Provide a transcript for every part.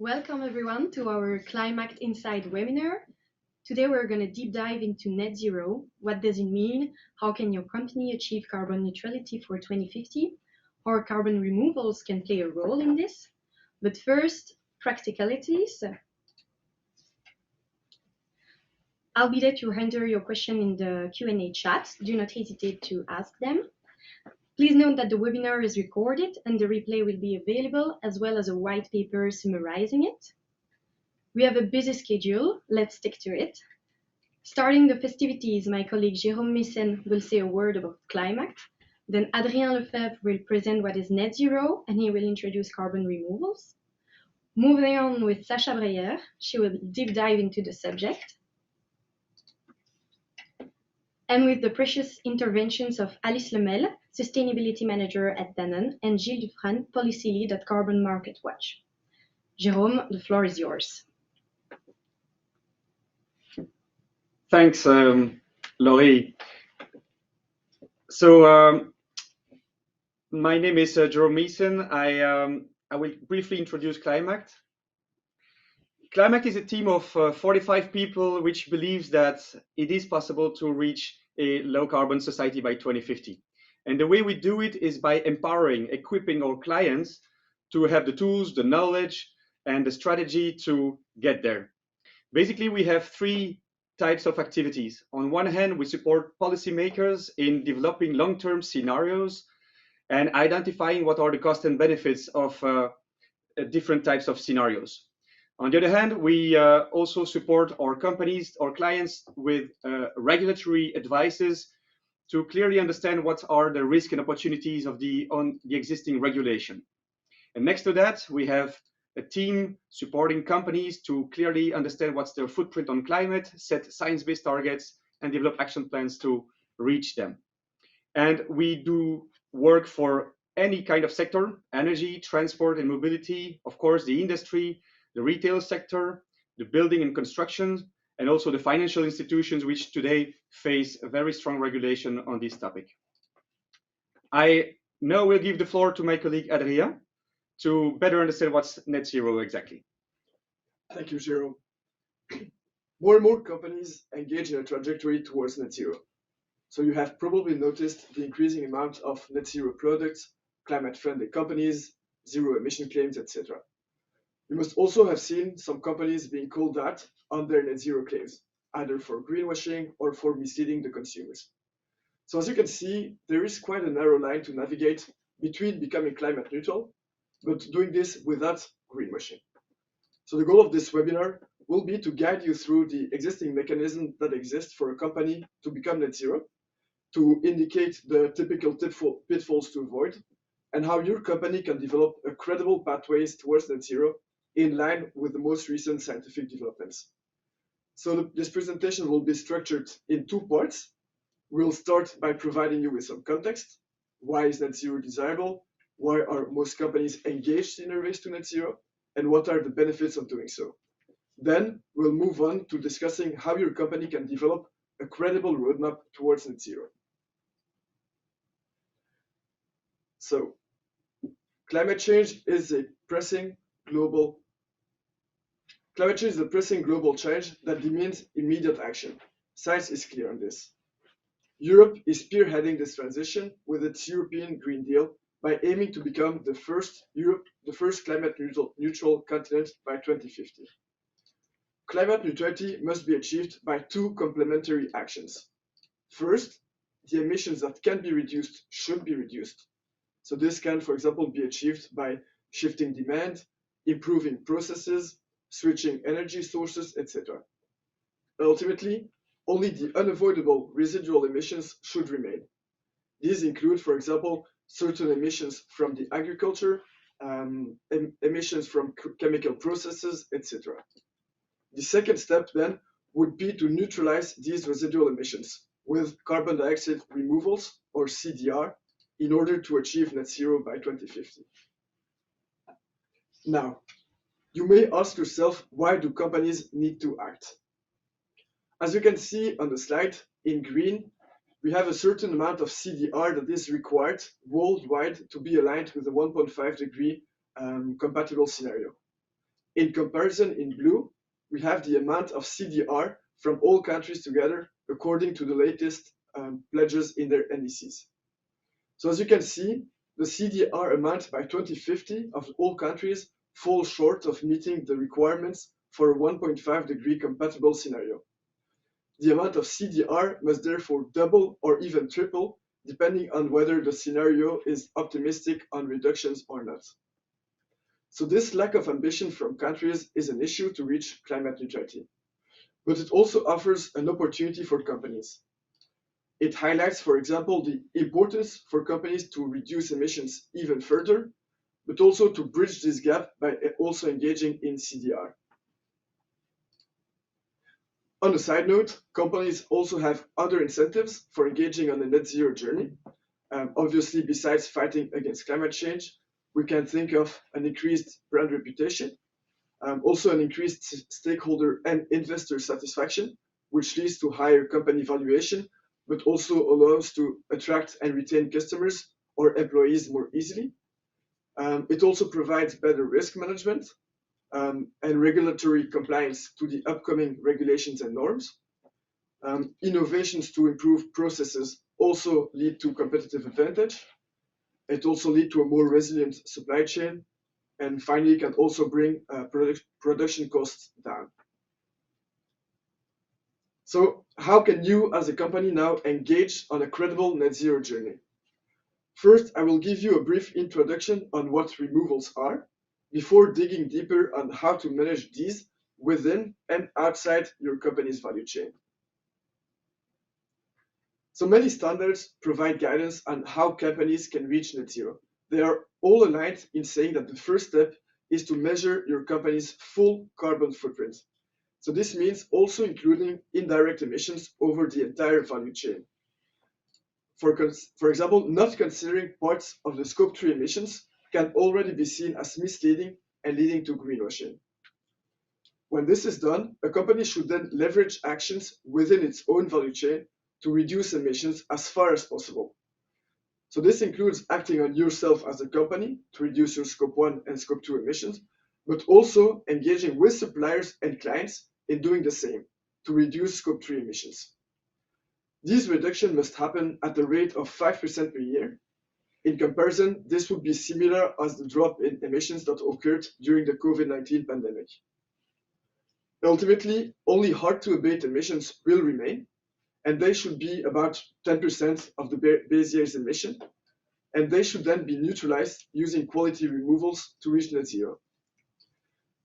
Welcome everyone to our Climate Insight webinar. Today we're going to deep dive into net zero. What does it mean? How can your company achieve carbon neutrality for 2050? How carbon removals can play a role in this. But first, practicalities. I'll be there to enter your question in the Q&A chat. Do not hesitate to ask them. Please note that the webinar is recorded and the replay will be available, as well as a white paper summarizing it. We have a busy schedule, let's stick to it. Starting the festivities, my colleague Jérôme Messen will say a word about climate. Then Adrien Lefebvre will present what is net zero, and he will introduce carbon removals. Moving on with Sacha Breyer, she will deep dive into the subject. And with the precious interventions of Alice Lemel, Sustainability Manager at Danone, and Gilles Dufresne, Policy Lead at Carbon Market Watch. Jérôme, the floor is yours. Thanks, Laurie. So my name is Jérôme Meesen. I will briefly introduce Climact. Climact is a team of 45 people which believes that it is possible to reach a low carbon society by 2050. And the way we do it is by empowering, equipping our clients to have the tools, the knowledge, and the strategy to get there. Basically, we have three types of activities. On one hand, we support policymakers in developing long-term scenarios and identifying what are the costs and benefits of different types of scenarios. On the other hand, we also support our companies, our clients with regulatory advices to clearly understand what are the risks and opportunities of the existing regulation. And next to that, we have a team supporting companies to clearly understand what's their footprint on climate, set science-based targets, and develop action plans to reach them. And we do work for any kind of sector: energy, transport, and mobility, of course, the industry, the retail sector, the building and construction, and also the financial institutions, which today face a very strong regulation on this topic. I now will give the floor to my colleague Adrien to better understand what's net zero exactly. Thank you, Jérôme. More and more companies engage in a trajectory towards net zero. So you have probably noticed the increasing amount of net zero products, climate-friendly companies, zero emission claims, etc. You must also have seen some companies being called out on their net zero claims, either for greenwashing or for misleading the consumers. So as you can see, there is quite a narrow line to navigate between becoming climate neutral, but doing this without greenwashing. So the goal of this webinar will be to guide you through the existing mechanism that exists for a company to become net zero, to indicate the typical pitfalls to avoid, and how your company can develop a credible pathways towards net zero in line with the most recent scientific developments. So this presentation will be structured in two parts. We'll start by providing you with some context. Why is net zero desirable? Why are most companies engaged in a race to net zero? And what are the benefits of doing so? Then we'll move on to discussing how your company can develop a credible roadmap towards net zero. So, climate change is a pressing global challenge that demands immediate action. Science is clear on this. Europe is spearheading this transition with its European Green Deal by aiming to become the first climate neutral continent by 2050. Climate neutrality must be achieved by two complementary actions. First, the emissions that can be reduced should be reduced. So this can, for example, be achieved by shifting demand, improving processes, switching energy sources, etc. Ultimately, only the unavoidable residual emissions should remain. These include, for example, certain emissions from the agriculture, emissions from chemical processes, etc. The second step then would be to neutralize these residual emissions with carbon dioxide removals, or CDR, in order to achieve net zero by 2050. Now, you may ask yourself, why do companies need to act? As you can see on the slide, in green, we have a certain amount of CDR that is required worldwide to be aligned with the 1.5 degree compatible scenario. In comparison, in blue, we have the amount of CDR from all countries together according to the latest pledges in their NDCs. So as you can see, the CDR amount by 2050 of all countries falls short of meeting the requirements for a 1.5 degree compatible scenario. The amount of CDR must therefore double or even triple, depending on whether the scenario is optimistic on reductions or not. So this lack of ambition from countries is an issue to reach climate neutrality. But it also offers an opportunity for companies. It highlights, for example, the importance for companies to reduce emissions even further, but also to bridge this gap by also engaging in CDR. On a side note, companies also have other incentives for engaging on a net zero journey. Obviously, besides fighting against climate change, we can think of an increased brand reputation, also an increased stakeholder and investor satisfaction, which leads to higher company valuation, but also allows to attract and retain customers or employees more easily. It also provides better risk management and regulatory compliance to the upcoming regulations and norms. Innovations to improve processes also lead to competitive advantage. It also leads to a more resilient supply chain, and finally can also bring production costs down. So how can you as a company now engage on a credible net zero journey? First, I will give you a brief introduction on what removals are, before digging deeper on how to manage these within and outside your company's value chain. So many standards provide guidance on how companies can reach net zero. They are all aligned in saying that the first step is to measure your company's full carbon footprint. So this means also including indirect emissions over the entire value chain. For example, not considering parts of the scope 3 emissions can already be seen as misleading and leading to greenwashing. When this is done, a company should then leverage actions within its own value chain to reduce emissions as far as possible. So this includes acting on yourself as a company to reduce your scope 1 and scope 2 emissions, but also engaging with suppliers and clients in doing the same to reduce scope 3 emissions. These reductions must happen at a rate of 5% per year. In comparison, this would be similar as the drop in emissions that occurred during the COVID-19 pandemic. Ultimately, only hard-to-abate emissions will remain, and they should be about 10% of the base year's emission, and they should then be neutralized using quality removals to reach net zero.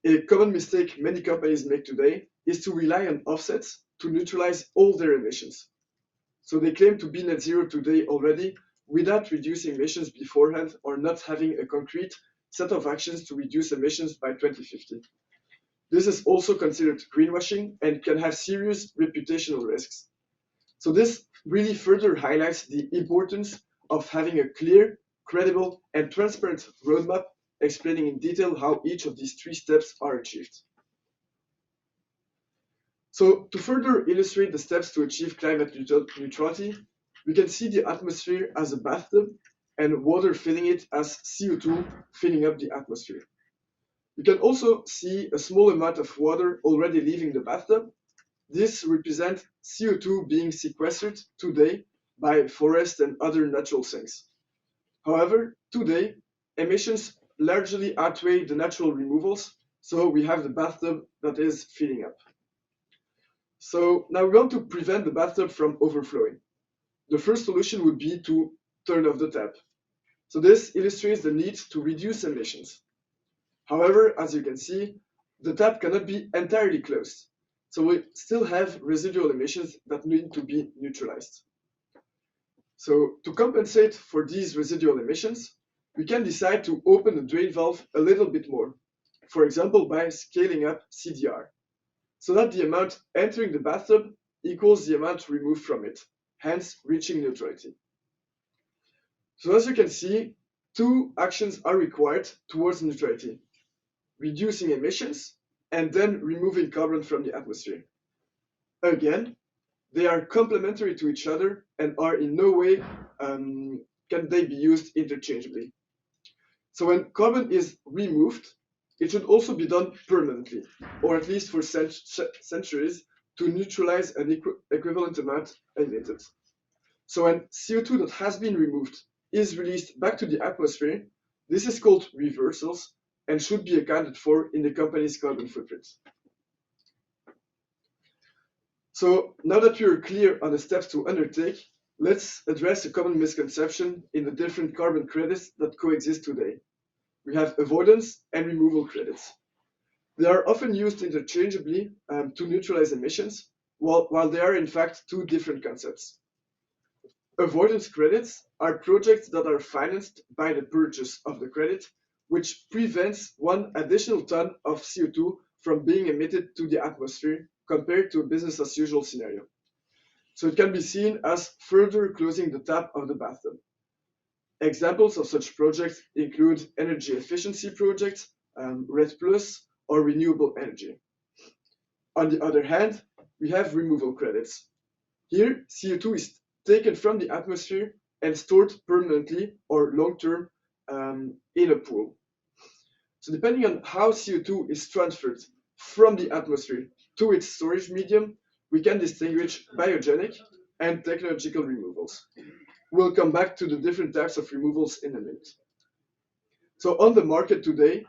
A common mistake many companies make today is to rely on offsets to neutralize all their emissions. So they claim to be net zero today already without reducing emissions beforehand or not having a concrete set of actions to reduce emissions by 2050. This is also considered greenwashing and can have serious reputational risks. So this really further highlights the importance of having a clear, credible, and transparent roadmap explaining in detail how each of these 3 steps are achieved. So to further illustrate the steps to achieve climate neutrality, we can see the atmosphere as a bathtub and water filling it as CO2 filling up the atmosphere. You can also see a small amount of water already leaving the bathtub. This represents CO2 being sequestered today by forests and other natural sinks. However, today, emissions largely outweigh the natural removals, so we have the bathtub that is filling up. So now we want to prevent the bathtub from overflowing. The first solution would be to turn off the tap. So this illustrates the need to reduce emissions. However, as you can see, the tap cannot be entirely closed. So we still have residual emissions that need to be neutralized. So to compensate for these residual emissions, we can decide to open the drain valve a little bit more, for example, by scaling up CDR, so that the amount entering the bathtub equals the amount removed from it, hence reaching neutrality. So as you can see, 2 actions are required towards neutrality: reducing emissions and then removing carbon from the atmosphere. Again, they are complementary to each other and are in no way can they be used interchangeably. So when carbon is removed, it should also be done permanently, or at least for centuries, to neutralize an equivalent amount emitted. So when CO2 that has been removed is released back to the atmosphere, this is called reversals and should be accounted for in the company's carbon footprint. So now that we are clear on the steps to undertake, let's address a common misconception in the different carbon credits that coexist today. We have avoidance and removal credits. They are often used interchangeably to neutralize emissions, while they are in fact two different concepts. Avoidance credits are projects that are financed by the purchase of the credit, which prevents 1 additional ton of CO2 from being emitted to the atmosphere compared to a business as usual scenario. So it can be seen as further closing the tap of the bathtub. Examples of such projects include energy efficiency projects, RED+, or renewable energy. On the other hand, we have removal credits. Here, CO2 is taken from the atmosphere and stored permanently or long-term in a pool. So depending on how CO2 is transferred from the atmosphere to its storage medium, we can distinguish biogenic and technological removals. We'll come back to the different types of removals in a minute. So on the market today,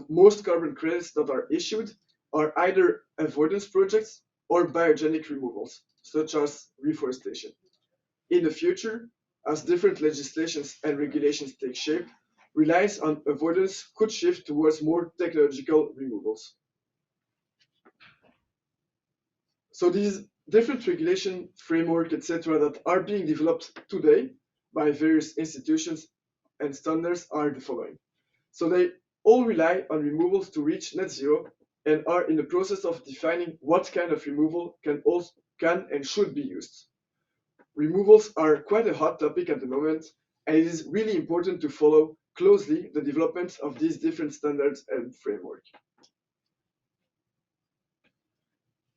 most carbon credits that are issued are either avoidance projects or biogenic removals, such as reforestation. In the future, as different legislations and regulations take shape, reliance on avoidance could shift towards more technological removals. So these different regulation framework, etc., that are being developed today by various institutions and standards are the following. So they all rely on removals to reach net zero and are in the process of defining what kind of removal can and should be used. Removals are quite a hot topic at the moment, and it is really important to follow closely the development of these different standards and framework.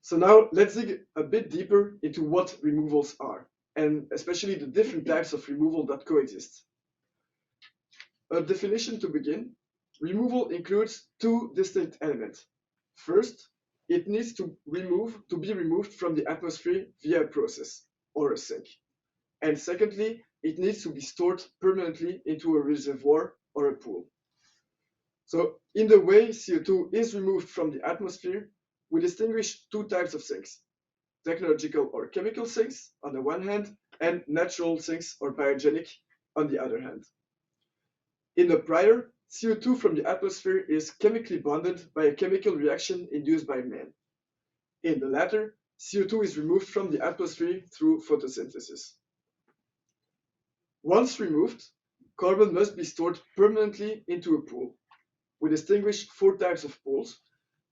So now let's dig a bit deeper into what removals are, and especially the different types of removal that coexist. A definition to begin, removal includes two distinct elements. First, it needs to be removed from the atmosphere via a process or a sink. And secondly, it needs to be stored permanently into a reservoir or a pool. So in the way CO2 is removed from the atmosphere, we distinguish two types of sinks, technological or chemical sinks on the one hand, and natural sinks or biogenic on the other hand. In the prior, CO2 from the atmosphere is chemically bonded by a chemical reaction induced by man. In the latter, CO2 is removed from the atmosphere through photosynthesis. Once removed, carbon must be stored permanently into a pool. We distinguish four types of pools.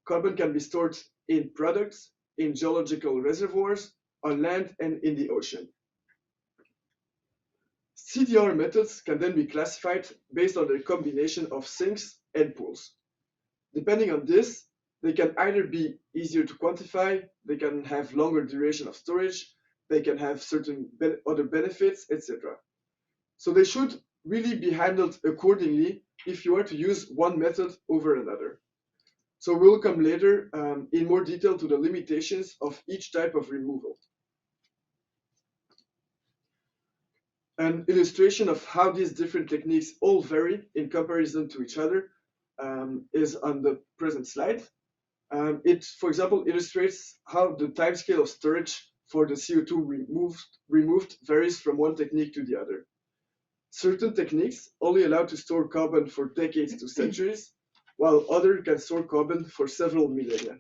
Carbon can be stored in products, in geological reservoirs, on land, and in the ocean. CDR methods can then be classified based on the combination of sinks and pools. Depending on this, they can either be easier to quantify, they can have longer duration of storage, they can have certain other benefits, etc. So they should really be handled accordingly if you are to use one method over another. So we'll come later in more detail to the limitations of each type of removal. An illustration of how these different techniques all vary in comparison to each other is on the present slide. It, for example, illustrates how the timescale of storage for the CO2 removed varies from one technique to the other. Certain techniques only allow to store carbon for decades to centuries, while others can store carbon for several millennia.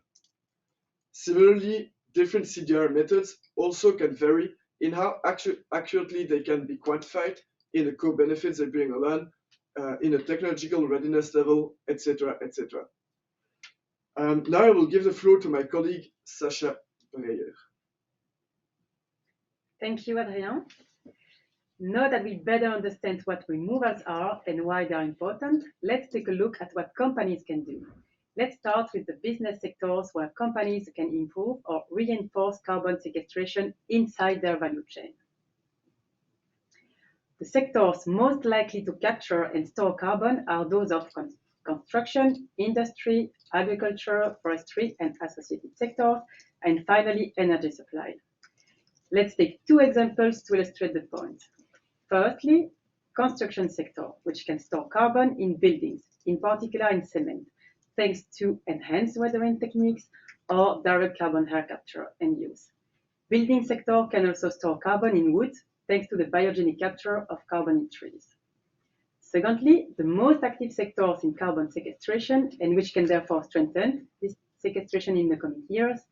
Similarly, different CDR methods also can vary in how accurately they can be quantified, in the co-benefits they bring along, in a technological readiness level, etc., etc. Now I will give the floor to my colleague, Sacha Breyer. Thank you, Adrien. Now that we better understand what removals are and why they are important, let's take a look at what companies can do. Let's start with the business sectors where companies can improve or reinforce carbon sequestration inside their value chain. The sectors most likely to capture and store carbon are those of construction, industry, agriculture, forestry, and associated sectors, and finally, energy supply. Let's take two examples to illustrate the point. Firstly, construction sector, which can store carbon in buildings, in particular in cement, thanks to enhanced weathering techniques or direct carbon air capture and use. Building sector can also store carbon in wood, thanks to the biogenic capture of carbon in trees. Secondly, the most active sectors in carbon sequestration, and which can therefore strengthen this sequestration in the coming years,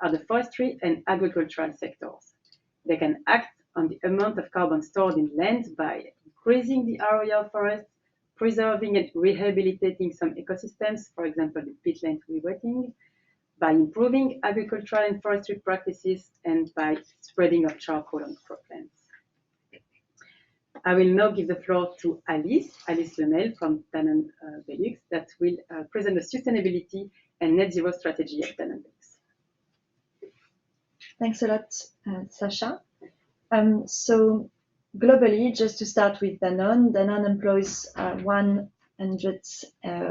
are the forestry and agricultural sectors. They can act on the amount of carbon stored in land by increasing the area of forests, preserving and rehabilitating some ecosystems, for example, the peatland rewetting, by improving agricultural and forestry practices, and by spreading of charcoal on croplands. I will now give the floor to Alice Lemel from Danone Belux, that will present the sustainability and net zero strategy at Danone Belux. Thanks a lot, Sasha. So globally, just to start with Danone employs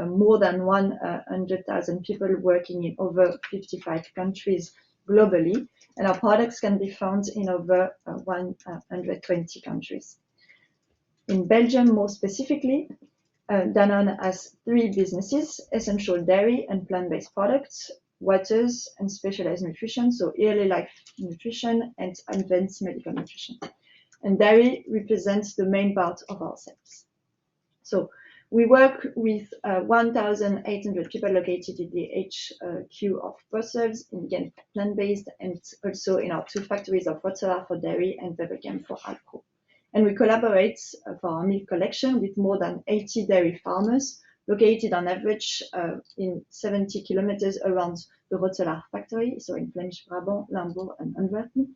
more than 100,000 people working in over 55 countries globally, and our products can be found in over 120 countries. In Belgium, more specifically, Danone has three businesses: essential dairy and plant-based products, waters, and specialized nutrition, so early life nutrition and advanced medical nutrition. And dairy represents the main part of our sales. So we work with 1,800 people located in the HQ of Brussels, in Ghent plant-based, and also in our two factories of Rotselaar for dairy and Wevelgem for alcohol. And we collaborate for our milk collection with more than 80 dairy farmers located on average in 70 kilometers around the Rotselaar factory, so in Flemish Brabant, Limburg, and Antwerpen,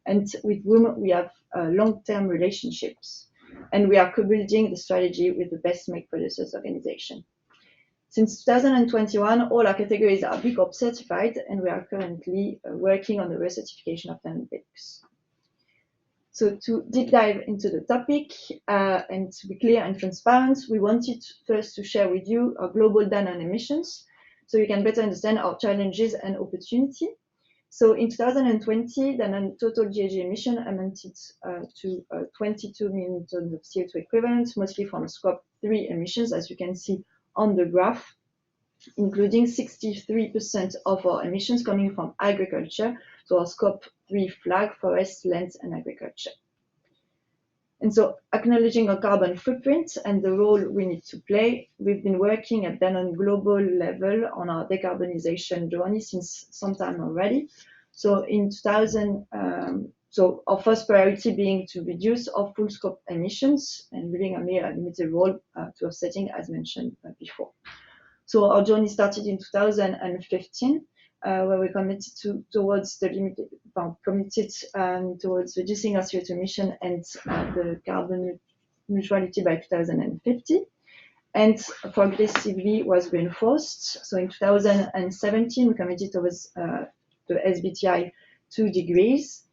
and with whom we have long-term relationships. And we are co-building the strategy with the Best Milk Producers Organization. Since 2021, all our categories are B Corp certified, and we are currently working on the recertification of Danone Belux. So to deep dive into the topic and to be clear and transparent, we wanted first to share with you our global Danone emissions, so you can better understand our challenges and opportunity. So in 2020, Danone total GHG emission amounted to 22 million tons of CO2 equivalent, mostly from Scope 3 emissions, as you can see on the graph, including 63% of our emissions coming from agriculture, so our Scope 3 flag, forest, lands, and agriculture. And so, acknowledging our carbon footprint and the role we need to play, we've been working at Danone global level on our decarbonization journey since some time already. So in 2000, so our first priority being to reduce our full scope emissions and really a limited role to offsetting, as mentioned before. So our journey started in 2015, where we committed towards reducing our CO2 emission and the carbon neutrality by 2050. And progressively was reinforced. So in 2017, we committed towards the SBTi 2 degrees.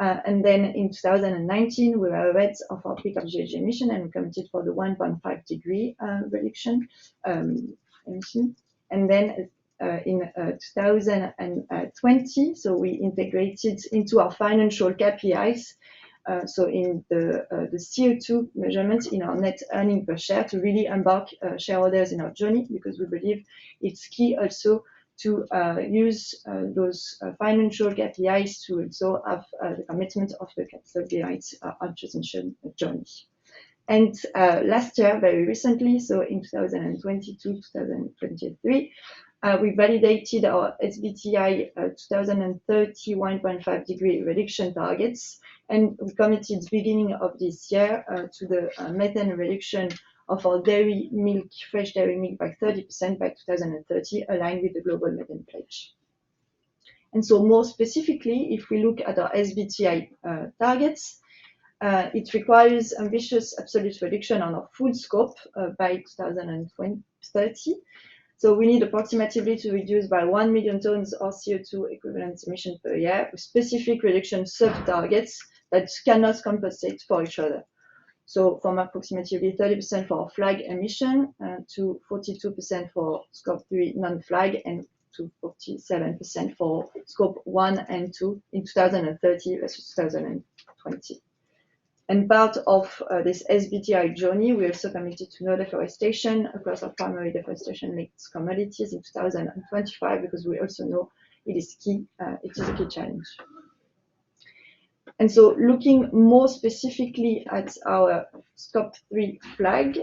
And then in 2019, we were ahead of our peak of GHG emission and we committed for the 1.5 degree reduction emission. And then in 2020, so we integrated into our financial KPIs, so in the CO2 measurement in our net earning per share to really embark shareholders in our journey, because we believe it's key also to use those financial KPIs to also have the commitment of the capital behind our transition journey. And last year, very recently, so in 2022-2023, we validated our SBTi 2030 1.5 degree reduction targets, and we committed beginning of this year to the methane reduction of our dairy milk, fresh dairy milk by 30% by 2030, aligned with the global methane pledge. And so more specifically, if we look at our SBTi targets, it requires ambitious absolute reduction on our full scope by 2030. So we need approximately to reduce by 1 million tons of CO2 equivalent emission per year, with specific reduction sub-targets that cannot compensate for each other. So from approximately 30% for flag emission to 42% for scope 3 non-flag and to 47% for scope 1 and 2 in 2030 versus 2020. And part of this SBTI journey, we also committed to no deforestation across our primary deforestation-linked commodities in 2025 because we also know it is key. It is a key challenge. And so looking more specifically at our scope 3 flag,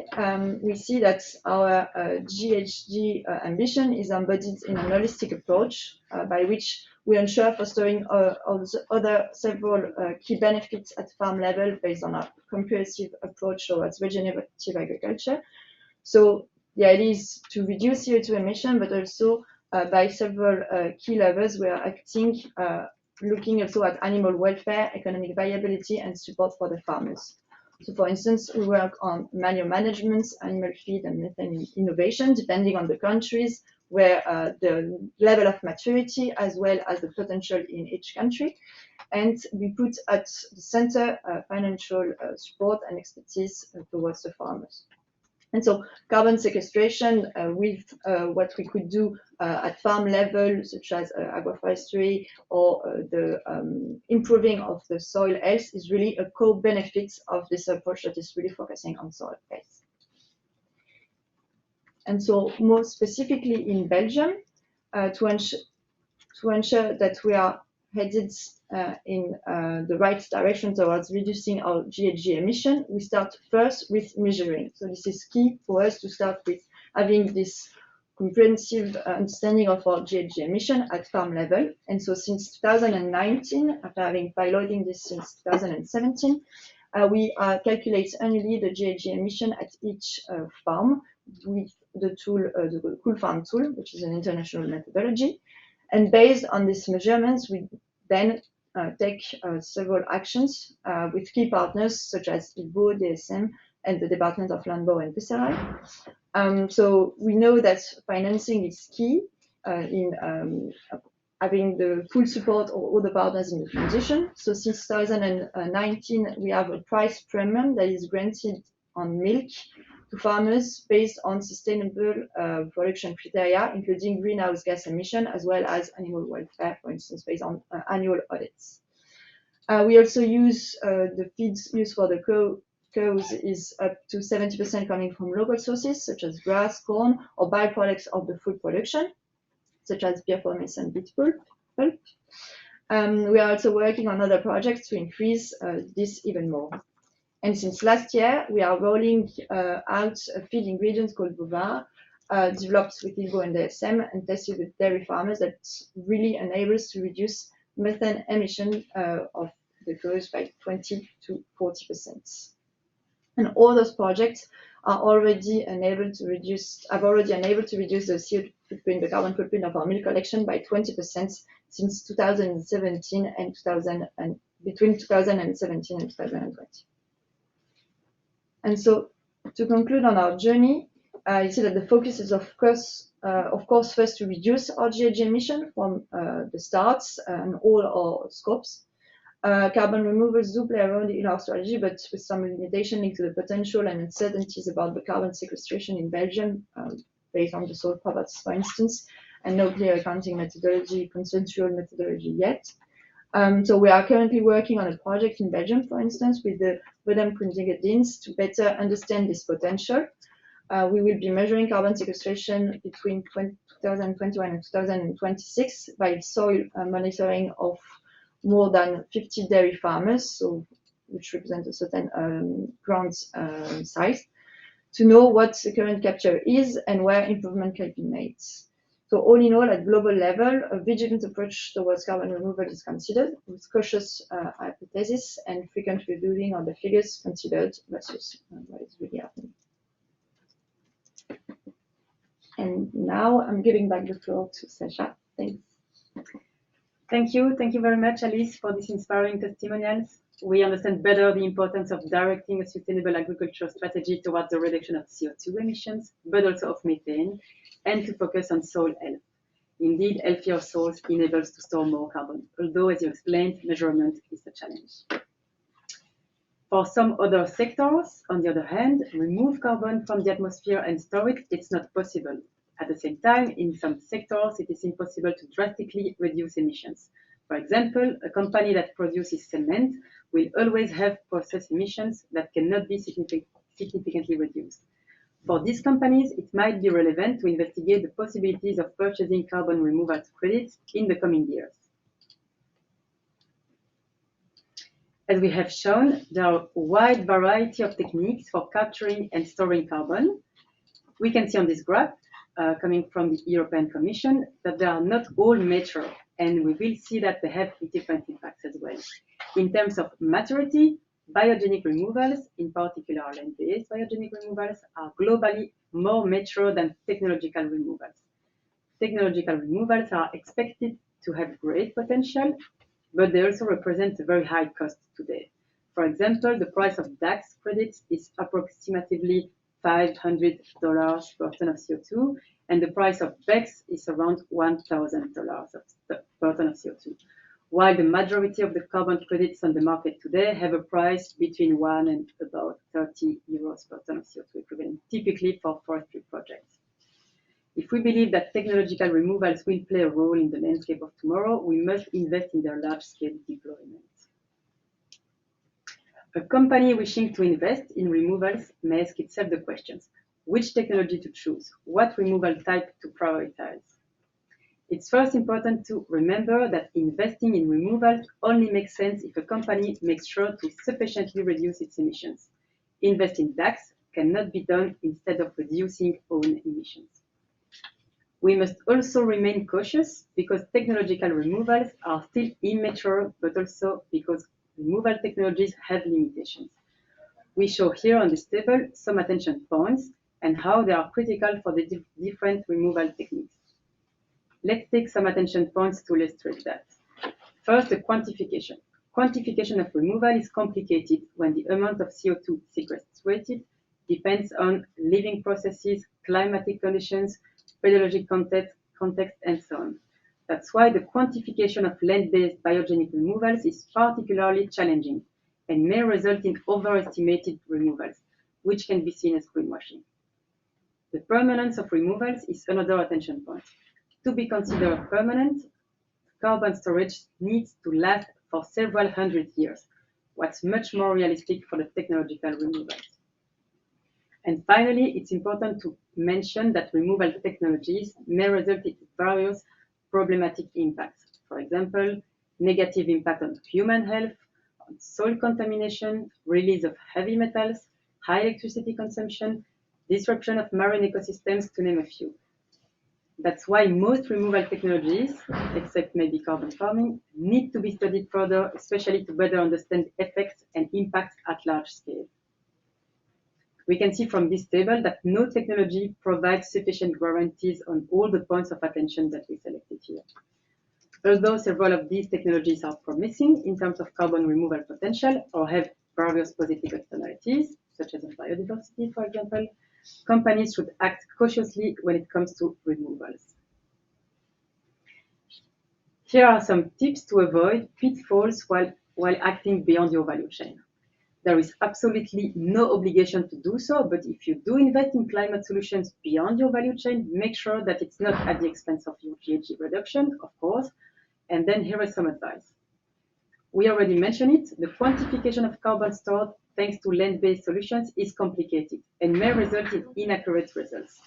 we see that our GHG ambition is embodied in a holistic approach by which we ensure fostering other several key benefits at farm level based on a comprehensive approach towards regenerative agriculture. So the idea is to reduce CO2 emission, but also by several key levels, we are acting looking also at animal welfare, economic viability, and support for the farmers. So for instance, we work on manure management, animal feed, and methane innovation, depending on the countries where the level of maturity as well as the potential in each country. And we put at the center financial support and expertise towards the farmers. And so carbon sequestration with what we could do at farm level, such as agroforestry or the improving of the soil health is really a core benefit of this approach that is really focusing on soil health. And so more specifically in Belgium, to ensure that we are headed in the right direction towards reducing our GHG emission, we start first with measuring. So this is key for us to start with having this comprehensive understanding of our GHG emission at farm level. And so since 2019, after having piloting this since 2017, we calculate annually the GHG emission at each farm with the tool, the Cool Farm tool, which is an international methodology. And based on these measurements, we then take several actions with key partners such as IBO, DSM, and the Department of Landbouw and Visserai. So we know that financing is key in having the full support of all the partners in the transition. So since 2019, we have a price premium that is granted on milk to farmers based on sustainable production criteria, including greenhouse gas emission, as well as animal welfare, for instance, based on annual audits. We also use the feeds used for the cows is up to 70% coming from local sources, such as grass, corn, or byproducts of the food production, such as beer pomace and beet pulp. We are also working on other projects to increase this even more. And since last year, we are rolling out a feed ingredient called Bovin, developed with ILGO and DSM and tested with dairy farmers that really enables to reduce methane emission of the cows by 20 to 40%. And all those projects are already enabled to reduce the CO2 footprint, the carbon footprint of our milk collection by 20% since 2017 and between 2017 and 2020. And so to conclude on our journey, you see that the focus is of course first to reduce our GHG emission from the start and all our scopes. Carbon removals do play a role in our strategy, but with some limitation linked to the potential and uncertainties about the carbon sequestration in Belgium, based on the soil properties, for instance, and no clear accounting methodology, consensual methodology yet. So we are currently working on a project in Belgium, for instance, with the Bodem Kundigedienst to better understand this potential. We will be measuring carbon sequestration between 2021 and 2026 by soil monitoring of more than 50 dairy farmers, so which represent a certain ground size, to know what the current capture is and where improvement can be made. So all in all, at global level, a vigilant approach towards carbon removal is considered, with cautious hypothesis and frequent reviewing of the figures considered versus what is really happening. And now I'm giving back the floor to Sasha. Thanks. Thank you very much, Alice, for these inspiring testimonials. We understand better the importance of directing a sustainable agriculture strategy towards the reduction of CO2 emissions, but also of methane, and to focus on soil health. Indeed, healthier soils enables to store more carbon, although, as you explained, measurement is a challenge. For some other sectors, on the other hand, remove carbon from the atmosphere and store it, it's not possible. At the same time, in some sectors, it is impossible to drastically reduce emissions. For example, a company that produces cement will always have process emissions that cannot be significantly reduced. For these companies, it might be relevant to investigate the possibilities of purchasing carbon removal credits in the coming years. As we have shown, there are a wide variety of techniques for capturing and storing carbon. We can see on this graph, coming from the European Commission, that they are not all mature, and we will see that they have different impacts as well. In terms of maturity, biogenic removals, in particular land-based biogenic removals, are globally more mature than technological removals. Technological removals are expected to have great potential, but they also represent a very high cost today. For example, the price of DAX credits is approximately $500 per ton of CO2, and the price of BECS is around $1,000 per ton of CO2, while the majority of the carbon credits on the market today have a price between 1 and about 30 euros per ton of CO2 equivalent, typically for forestry projects. If we believe that technological removals will play a role in the landscape of tomorrow, we must invest in their large-scale deployment. A company wishing to invest in removals may ask itself the questions: which technology to choose? What removal type to prioritize? It's first important to remember that investing in removals only makes sense if a company makes sure to sufficiently reduce its emissions. Invest in DAX cannot be done instead of reducing own emissions. We must also remain cautious because technological removals are still immature, but also because removal technologies have limitations. We show here on this table some attention points and how they are critical for the different removal techniques. Let's take some attention points to illustrate that. First, the quantification. Quantification of removal is complicated when the amount of CO2 sequestrated depends on living processes, climatic conditions, pedologic context, and so on. That's why the quantification of land-based biogenic removals is particularly challenging and may result in overestimated removals, which can be seen as greenwashing. The permanence of removals is another attention point. To be considered permanent, carbon storage needs to last for several hundred years, what's much more realistic for the technological removals. And finally, it's important to mention that removal technologies may result in various problematic impacts. For example, negative impact on human health, on soil contamination, release of heavy metals, high electricity consumption, disruption of marine ecosystems, to name a few. That's why most removal technologies, except maybe carbon farming, need to be studied further, especially to better understand effects and impacts at large scale. We can see from this table that no technology provides sufficient guarantees on all the points of attention that we selected here. Although several of these technologies are promising in terms of carbon removal potential or have various positive externalities, such as biodiversity, for example, companies should act cautiously when it comes to removals. Here are some tips to avoid pitfalls while acting beyond your value chain. There is absolutely no obligation to do so, but if you do invest in climate solutions beyond your value chain, make sure that it's not at the expense of your GHG reduction, of course. And then here is some advice. We already mentioned it, the quantification of carbon stored thanks to land-based solutions is complicated and may result in inaccurate results.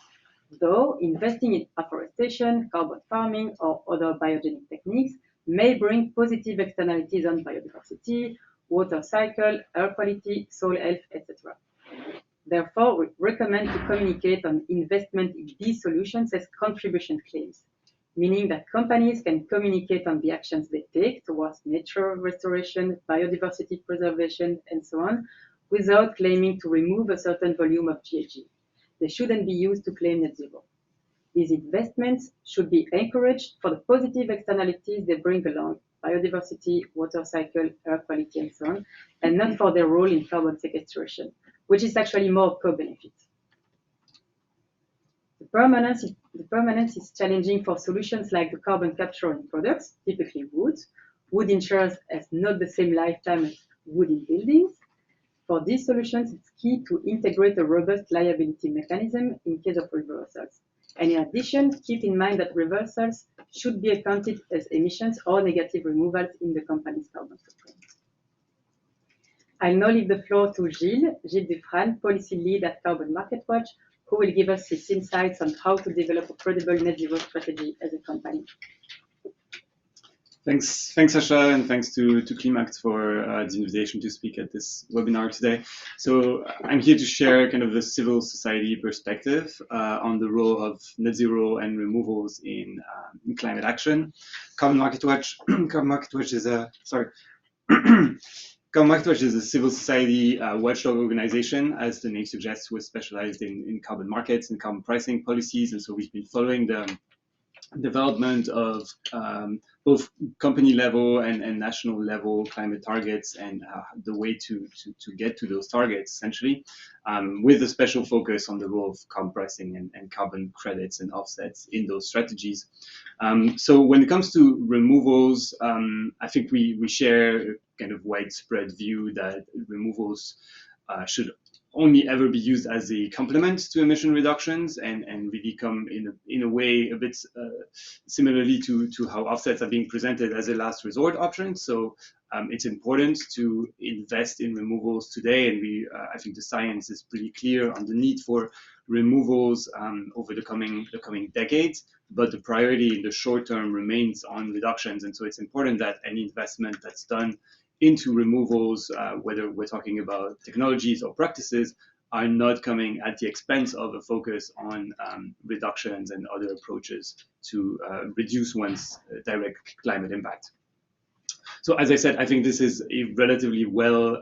Though investing in afforestation, carbon farming, or other biogenic techniques may bring positive externalities on biodiversity, water cycle, air quality, soil health, etc. Therefore, we recommend to communicate on investment in these solutions as contribution claims, meaning that companies can communicate on the actions they take towards nature restoration, biodiversity preservation, and so on, without claiming to remove a certain volume of GHG. They shouldn't be used to claim net zero. These investments should be encouraged for the positive externalities they bring along, biodiversity, water cycle, air quality, and so on, and not for their role in carbon sequestration, which is actually more co-benefit. The permanence is challenging for solutions like the carbon capture in products, typically wood. Wood ensures has not the same lifetime as wood in buildings. For these solutions, it's key to integrate a robust liability mechanism in case of reversals. And in addition, keep in mind that reversals should be accounted as emissions or negative removals in the company's carbon footprint. I'll now leave the floor to Gilles Dufresne, Policy Lead at Carbon Market Watch, who will give us his insights on how to develop a credible net zero strategy as a company. Thanks, Sasha, and thanks to Climact for the invitation to speak at this webinar today. So I'm here to share kind of the civil society perspective on the role of net zero and removals in climate action. Carbon Market Watch is a Carbon Market Watch is a civil society watchdog organization, as the name suggests. We're specialized in carbon markets and carbon pricing policies, and so we've been following the development of both company level and national level climate targets and the way to get to those targets, essentially, with a special focus on the role of carbon pricing and carbon credits and offsets in those strategies. So when it comes to removals, I think we share a kind of widespread view that removals should only ever be used as a complement to emission reductions and really come in a way a bit similarly to how offsets are being presented as a last resort option. So it's important to invest in removals today, and I think the science is pretty clear on the need for removals over the coming decades, but the priority in the short term remains on reductions, and so it's important that any investment that's done into removals, whether we're talking about technologies or practices, are not coming at the expense of a focus on reductions and other approaches to reduce one's direct climate impact. So as I said, I think this is a relatively well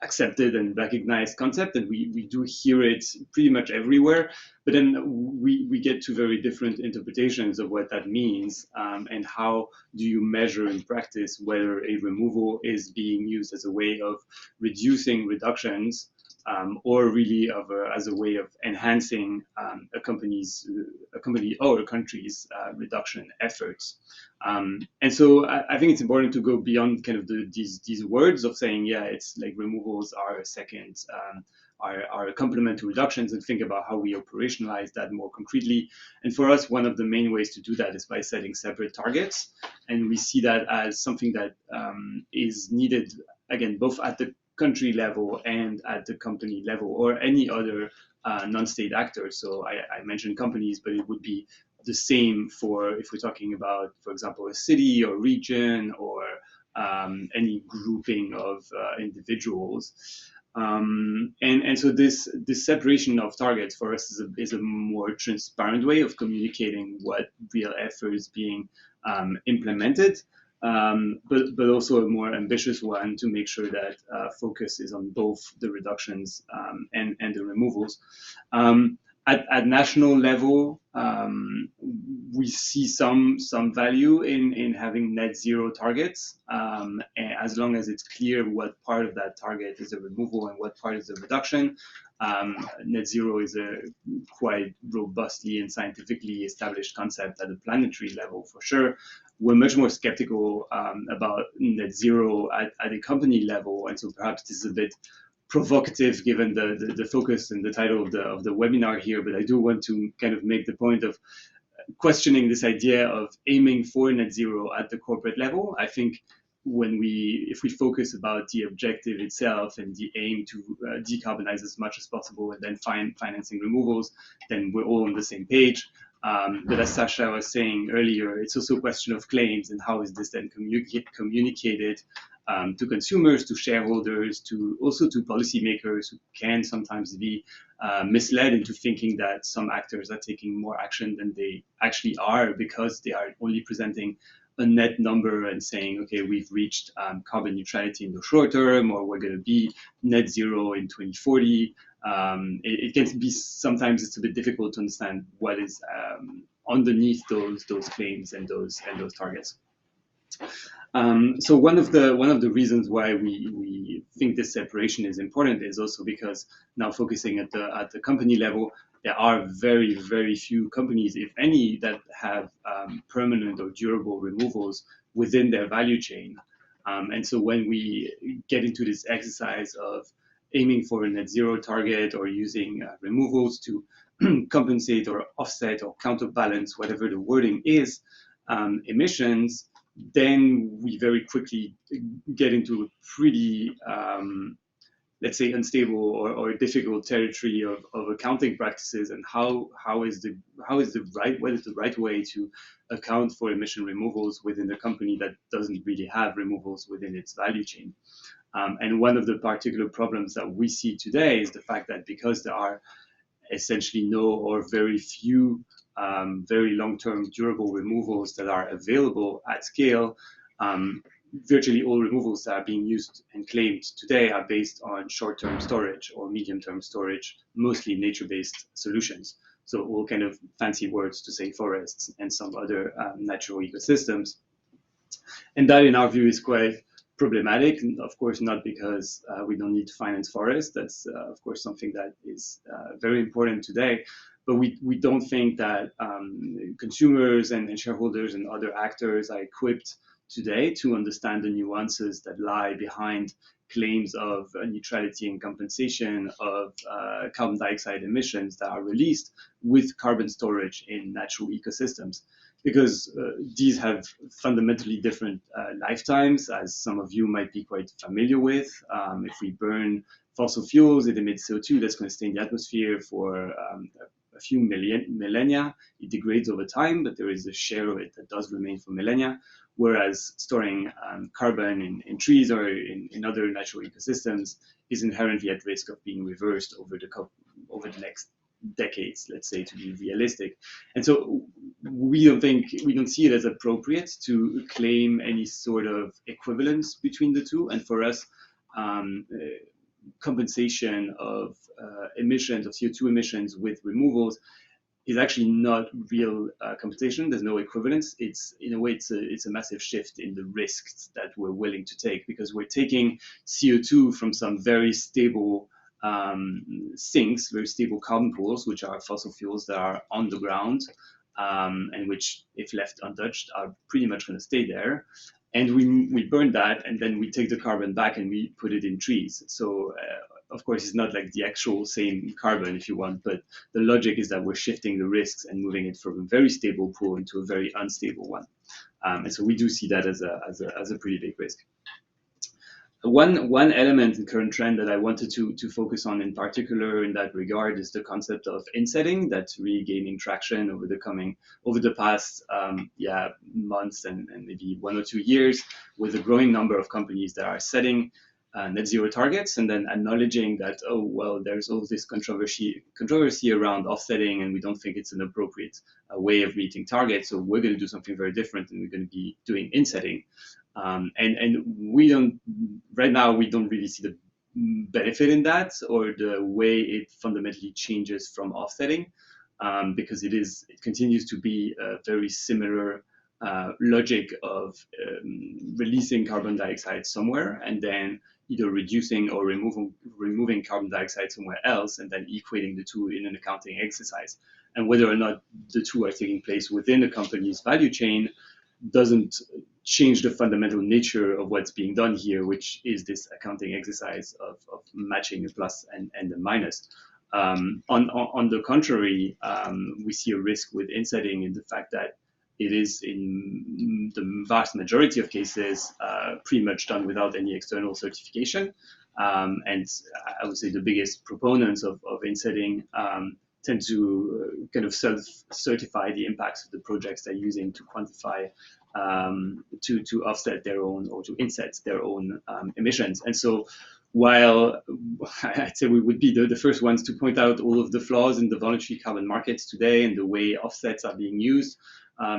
accepted and recognized concept, and we do hear it pretty much everywhere, but then we get to very different interpretations of what that means, and how do you measure in practice whether a removal is being used as a way of reducing reductions, or really as a way of enhancing a company or a country's reduction efforts. And so I think it's important to go beyond kind of these words of saying, yeah, it's like removals are a second, are a complement to reductions, and think about how we operationalize that more concretely. And for us, one of the main ways to do that is by setting separate targets. And we see that as something that is needed, again, both at the country level and at the company level, or any other non-state actor. So I mentioned companies, but it would be the same for if we're talking about, for example, a city or region or any grouping of individuals. And so this separation of targets for us is a more transparent way of communicating what real effort is being implemented, but also a more ambitious one to make sure that focus is on both the reductions and the removals. At national level, we see some value in having net zero targets, as long as it's clear what part of that target is a removal and what part is a reduction. Net zero is a quite robustly and scientifically established concept at the planetary level, for sure. We're much more skeptical about net zero at a company level, and so perhaps this is a bit provocative given the focus and the title of the webinar here, but I do want to kind of make the point of questioning this idea of aiming for net zero at the corporate level. I think if we focus about the objective itself and the aim to decarbonize as much as possible and then find financing removals, then we're all on the same page. But as Sasha was saying earlier, it's also a question of claims and how is this then communicated to consumers, to shareholders, also to policymakers who can sometimes be misled into thinking that some actors are taking more action than they actually are because they are only presenting a net number and saying, okay, we've reached carbon neutrality in the short term, or we're going to be net zero in 2040. It can be, sometimes it's a bit difficult to understand what is underneath those claims and those targets. So one of the reasons why we think this separation is important is also because now focusing at the company level, there are very, very few companies, if any, that have permanent or durable removals within their value chain. And so when we get into this exercise of aiming for a net zero target or using removals to compensate or offset or counterbalance whatever the wording is, emissions, then we very quickly get into a pretty let's say unstable or difficult territory of accounting practices, and what is the right way to account for emission removals within a company that doesn't really have removals within its value chain. And one of the particular problems that we see today is the fact that because there are essentially no or very few very long-term durable removals that are available at scale, virtually all removals that are being used and claimed today are based on short-term storage or medium-term storage, mostly nature-based solutions. So all kind of fancy words to say forests and some other natural ecosystems. And that, in our view, is quite problematic. Of course, not because we don't need to finance forests. That's, of course, something that is very important today. But we don't think that consumers and shareholders and other actors are equipped today to understand the nuances that lie behind claims of neutrality and compensation of carbon dioxide emissions that are released with carbon storage in natural ecosystems. Because these have fundamentally different lifetimes, as some of you might be quite familiar with. If we burn fossil fuels, it emits CO2 that's going to stay in the atmosphere for a few millennia. It degrades over time, but there is a share of it that does remain for millennia. Whereas storing carbon in trees or in other natural ecosystems is inherently at risk of being reversed over the next decades, let's say, to be realistic. And so we don't see it as appropriate to claim any sort of equivalence between the two. And for us, compensation of emissions, of CO2 emissions with removals is actually not real compensation. There's no equivalence. It's, in a way, it's a massive shift in the risks that we're willing to take, because we're taking CO2 from some very stable sinks, very stable carbon pools, which are fossil fuels that are on the ground, and which, if left untouched, are pretty much going to stay there. And we burn that, and then we take the carbon back and we put it in trees. So of course, it's not like the actual same carbon, if you want, but the logic is that we're shifting the risks and moving it from a very stable pool into a very unstable one. And so we do see that as a pretty big risk. One element in current trend that I wanted to focus on in particular in that regard is the concept of insetting that's really gaining traction over the past months and maybe 1 or 2 years, with a growing number of companies that are setting net zero targets and then acknowledging that, oh, well, there's all this controversy around offsetting, and we don't think it's an appropriate way of meeting targets. So we're going to do something very different, and we're going to be doing insetting. And we don't really see the benefit in that, or the way it fundamentally changes from offsetting, because it continues to be a very similar logic of releasing carbon dioxide somewhere and then either reducing or removing carbon dioxide somewhere else, and then equating the two in an accounting exercise. And whether or not the two are taking place within a company's value chain doesn't change the fundamental nature of what's being done here, which is this accounting exercise of matching a plus and a minus. On the contrary, we see a risk with insetting in the fact that it is, in the vast majority of cases, pretty much done without any external certification. And I would say the biggest proponents of insetting tend to kind of self-certify the impacts of the projects they're using to quantify, to offset their own or to inset their own emissions. And so while I'd say we would be the first ones to point out all of the flaws in the voluntary carbon markets today and the way offsets are being used,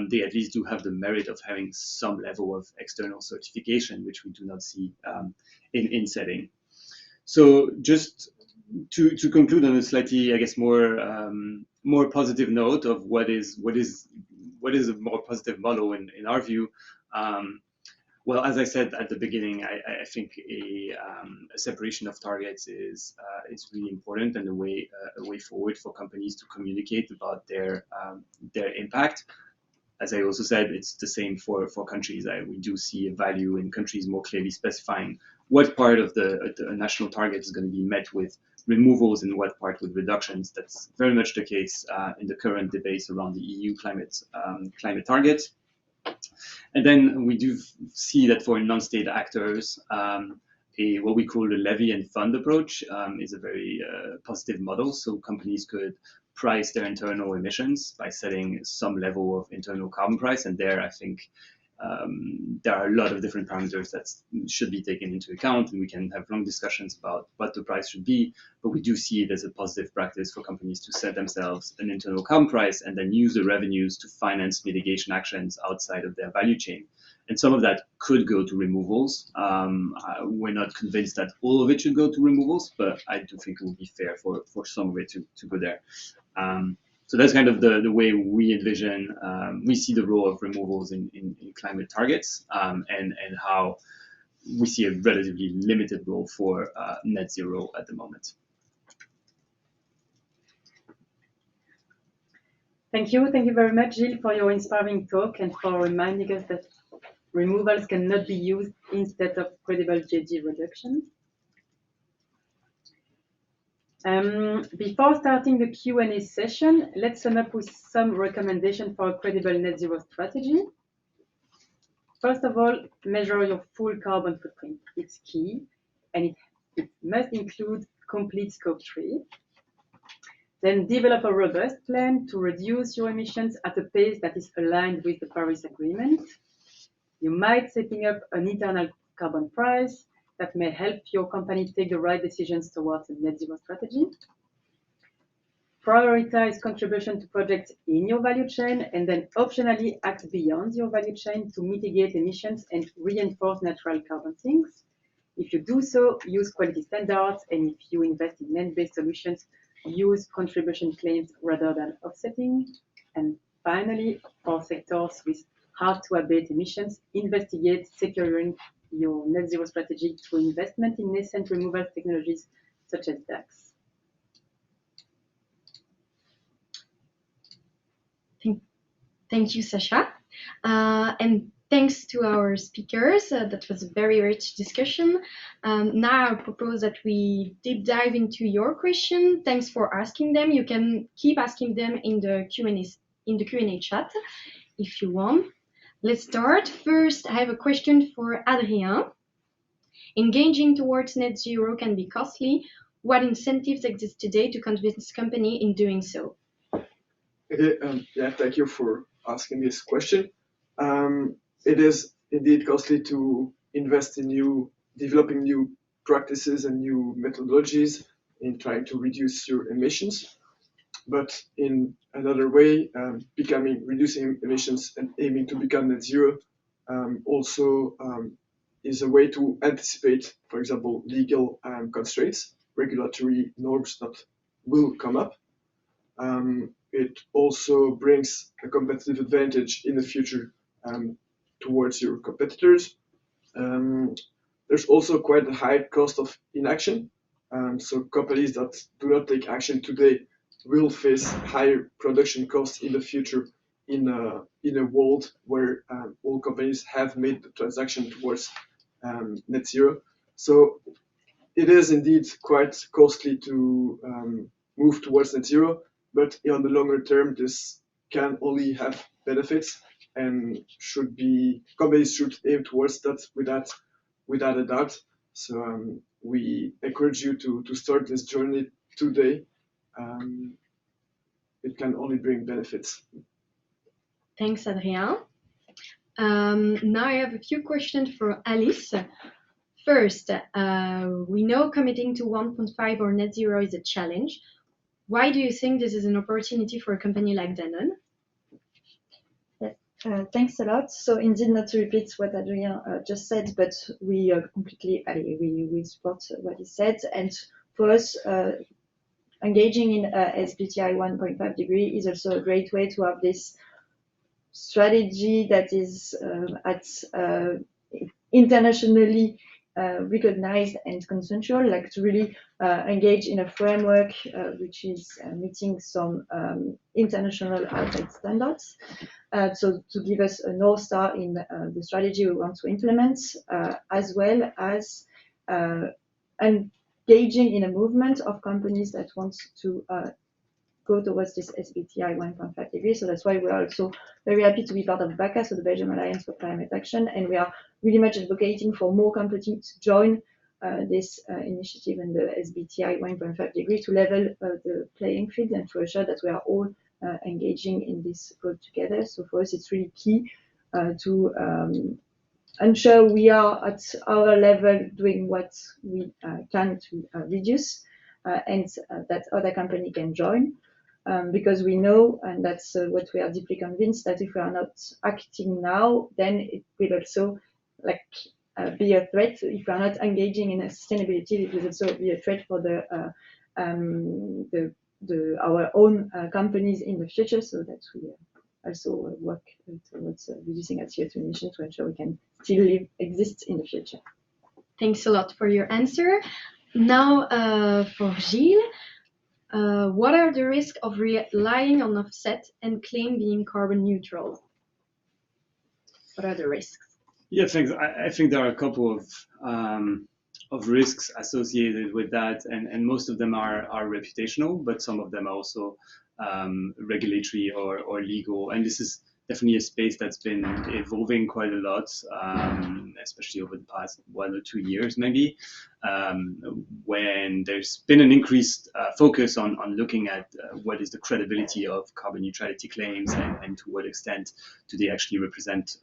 they at least do have the merit of having some level of external certification, which we do not see in insetting. So just to conclude on a slightly, I guess, more positive note of what is a more positive model in our view. Well, as I said at the beginning, I think a separation of targets is really important, and a way forward for companies to communicate about their impact. As I also said, it's the same for countries. We do see a value in countries more clearly specifying what part of the national target is going to be met with removals and what part with reductions. That's very much the case in the current debates around the EU climate target. And then we do see that for non-state actors, what we call the levy and fund approach is a very positive model. So companies could price their internal emissions by setting some level of internal carbon price. And there, I think there are a lot of different parameters that should be taken into account, and we can have long discussions about what the price should be. But we do see it as a positive practice for companies to set themselves an internal carbon price and then use the revenues to finance mitigation actions outside of their value chain. And some of that could go to removals. We're not convinced that all of it should go to removals, but I do think it would be fair for some of it to go there. So that's kind of the way we envision, we see the role of removals in climate targets, and how we see a relatively limited role for net zero at the moment. Thank you very much, Gilles, for your inspiring talk and for reminding us that removals cannot be used instead of credible GHG reductions. Before starting the Q&A session, let's sum up with some recommendations for a credible net zero strategy. First of all, measure your full carbon footprint. It's key, and it must include complete scope 3. Then develop a robust plan to reduce your emissions at a pace that is aligned with the Paris Agreement. You might setting up an internal carbon price that may help your company take the right decisions towards a net zero strategy. Prioritize contribution to projects in your value chain, and then optionally act beyond your value chain to mitigate emissions and reinforce natural carbon sinks. If you do so, use quality standards, and if you invest in land-based solutions, use contribution claims rather than offsetting. And finally, for sectors with hard to abate emissions, investigate securing your net zero strategy through investment in nascent removal technologies such as DAX. Thank you, Sasha. And thanks to our speakers. That was a very rich discussion. Now I propose that we deep dive into your question. Thanks for asking them. You can keep asking them in the Q&A chat if you want. Let's start. First, I have a question for Adrien. Engaging towards net zero can be costly. What incentives exist today to convince company in doing so? Yeah, thank you for asking this question. It is indeed costly to invest in developing new practices and new methodologies in trying to reduce your emissions. But in another way, reducing emissions and aiming to become net zero also is a way to anticipate, for example, legal constraints, regulatory norms that will come up. It also brings a competitive advantage in the future towards your competitors. There's also quite a high cost of inaction. So companies that do not take action today will face higher production costs in the future in a world where all companies have made the transaction towards net zero. So it is indeed quite costly to move towards net zero, but on the longer term, this can only have benefits and companies should aim towards that without a doubt. So we encourage you to start this journey today. It can only bring benefits. Thanks, Adrien. Now I have a few questions for Alice. First, we know committing to 1.5 or net zero is a challenge. Why do you think this is an opportunity for a company like Danone? Thanks a lot. So indeed, not to repeat what Adrien just said, but we completely we support what he said. And for us, engaging in SBTi 1.5 degree is also a great way to have this strategy that is internationally recognized and consensual, like to really engage in a framework which is meeting some international outside standards. So to give us a North Star in the strategy we want to implement, as well as engaging in a movement of companies that want to go towards this SBTI 1.5 degrees. So that's why we are also very happy to be part of BACA, so the Belgium Alliance for Climate Action, and we are really much advocating for more companies to join this initiative in the SBTI 1.5 degree to level the playing field and to ensure that we are all engaging in this road together. So for us, it's really key to ensure we are at our level doing what we can to reduce and that other company can join. Because we know, and that's what we are deeply convinced, that if we are not acting now, then it will also be a threat. If we are not engaging in sustainability, it will also be a threat for our own companies in the future. So that we also work towards reducing our CO2 emissions to ensure we can still exist in the future. Thanks a lot for your answer. Now for Gilles. What are the risks of relying on offset and claim being carbon neutral? What are the risks? Yeah, thanks. I think there are a couple of risks associated with that, and most of them are reputational, but some of them are also regulatory or legal. And this is definitely a space that's been evolving quite a lot, especially over the past 1 or 2 years, maybe, when there's been an increased focus on looking at what is the credibility of carbon neutrality claims and to what extent do they actually represent